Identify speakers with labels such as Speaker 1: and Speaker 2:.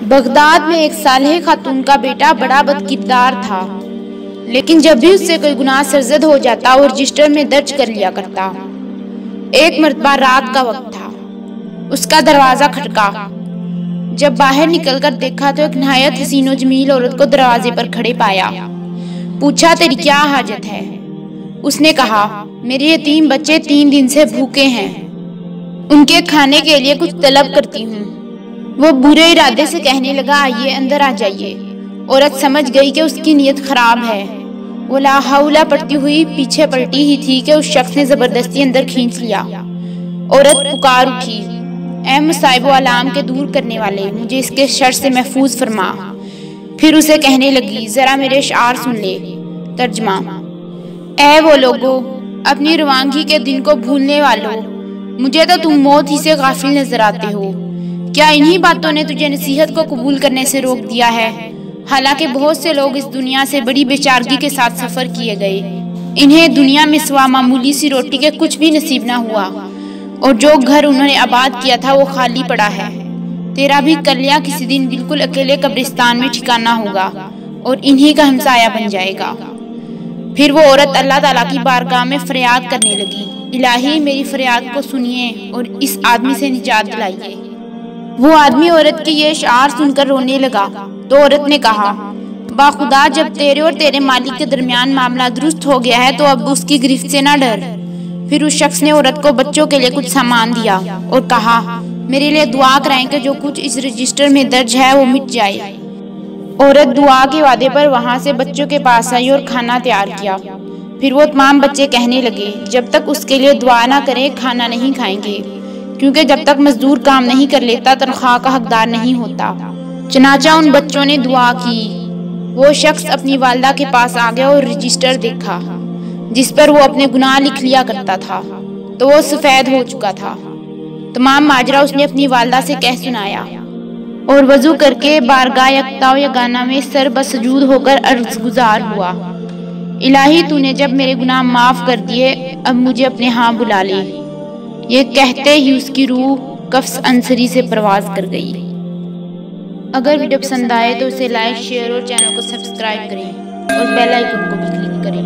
Speaker 1: Baghdad میں ایک صالح خاتون کا بیٹا بڑا بدکردار تھا، لیکن جب بھی اس سے کوئی گناہ سرزد ہو جاتا وہ رجسٹر میں درج کر لیا کرتا۔ ایک مرتبہ رات کا وقت تھا، اس کا دروازہ کھٹکا۔ جب باہر نکل کر دیکھا تو ایک نہایت حسین و جمیل عورت کو دروازے پر کھڑے پایا۔ پوچھا تیری کیا حاجت ہے؟ اس نے کہا میرے یتیم بچے 3 دن سے بھوکے ہیں، ان کے کھانے کے لیے کچھ طلب کرتی ہوں۔ وہ برے ارادے سے کہنے لگا آئیے اندر آ جائیے۔ عورت سمجھ گئی کہ اس کی نیت خراب ہے۔ وہ لا حول پڑھتی ہوئی پیچھے پلٹی ہی تھی کہ اس شخص نے زبردستی اندر کھینچ لیا۔ عورت پکار اٹھی اے مصائب و آلام کے دور کرنے والے، مجھے اس کے شر سے محفوظ فرما۔ پھر اسے کہنے لگی ذرا میرے اشعار سن لے۔ ترجمہ: اے وہ لوگو، اپنی روانگی کے دن کو بھولنے والوں، مجھے تو تم موت ہی سے غافل نظر آتے ہو۔ کیا انہی باتوں نے تجھے نصیحت کو قبول کرنے سے روک دیا ہے؟ حالانکہ بہت سے لوگ اس دنیا سے بڑی بے چارگی کے ساتھ سفر کیے گئے، انہیں دنیا میں سوا معمولی سی روٹی کے کچھ بھی نصیب نہ ہوا، اور جو گھر انہوں نے آباد کیا تھا وہ خالی پڑا ہے۔ تیرا بھی کلیہ کسی دن بالکل اکیلے قبرستان میں ٹھکانہ ہوگا اور انہی کا ہمسایہ بن جائے گا۔ پھر وہ عورت اللہ تعالیٰ کی بارگاہ میں فریاد کرنے لگی الہی میری فریاد کو سنیے اور اس آدمی سے نجات دلائیے۔ وہ آدمی عورت کے یہ اشعار سن کر رونے لگا تو عورت نے کہا باخدا جب تیرے اور تیرے مالک کے درمیان معاملہ درست ہو گیا ہے تو اب اس کی گرفت سے نہ ڈر۔ پھر اس شخص نے عورت کو بچوں کے لیے کچھ سامان دیا اور کہا میرے لیے دعا کرائیں کہ جو کچھ اس رجسٹر میں درج ہے وہ مٹ جائے۔ عورت دعا کے وعدے پر وہاں سے بچوں کے پاس آئی اور کھانا تیار کیا۔ پھر وہ تمام بچے کہنے لگے جب تک اس کے لیے دعا نہ کریں کھانا نہیں کھائیں گے، کیونکہ جب تک مزدور کام نہیں کر لیتا تنخواہ کا حقدار نہیں ہوتا۔ چنانچہ ان بچوں نے دعا کی۔ وہ شخص اپنی والدہ کے پاس آ گیا اور رجسٹر دیکھا جس پر وہ اپنے گناہ لکھ لیا کرتا تھا تو وہ سفید ہو چکا تھا۔ تمام ماجرا اس نے اپنی والدہ سے کہہ سنایا اور وضو کر کے بارگاہ یکتا و یگانہ میں سر بسجود ہو کر عرض گزار ہوا الہی تو نے جب میرے گناہ معاف کر دیے اب مجھے اپنے ہاں بلا لے۔ یہ کہتے ہی اس کی روح قفس انصری سے پرواز کر گئی۔ اگر ویڈیو پسند آئے تو اسے لائک، شیئر اور چینل کو سبسکرائب کریں اور بیل آئیکن کو بھی کلک کریں۔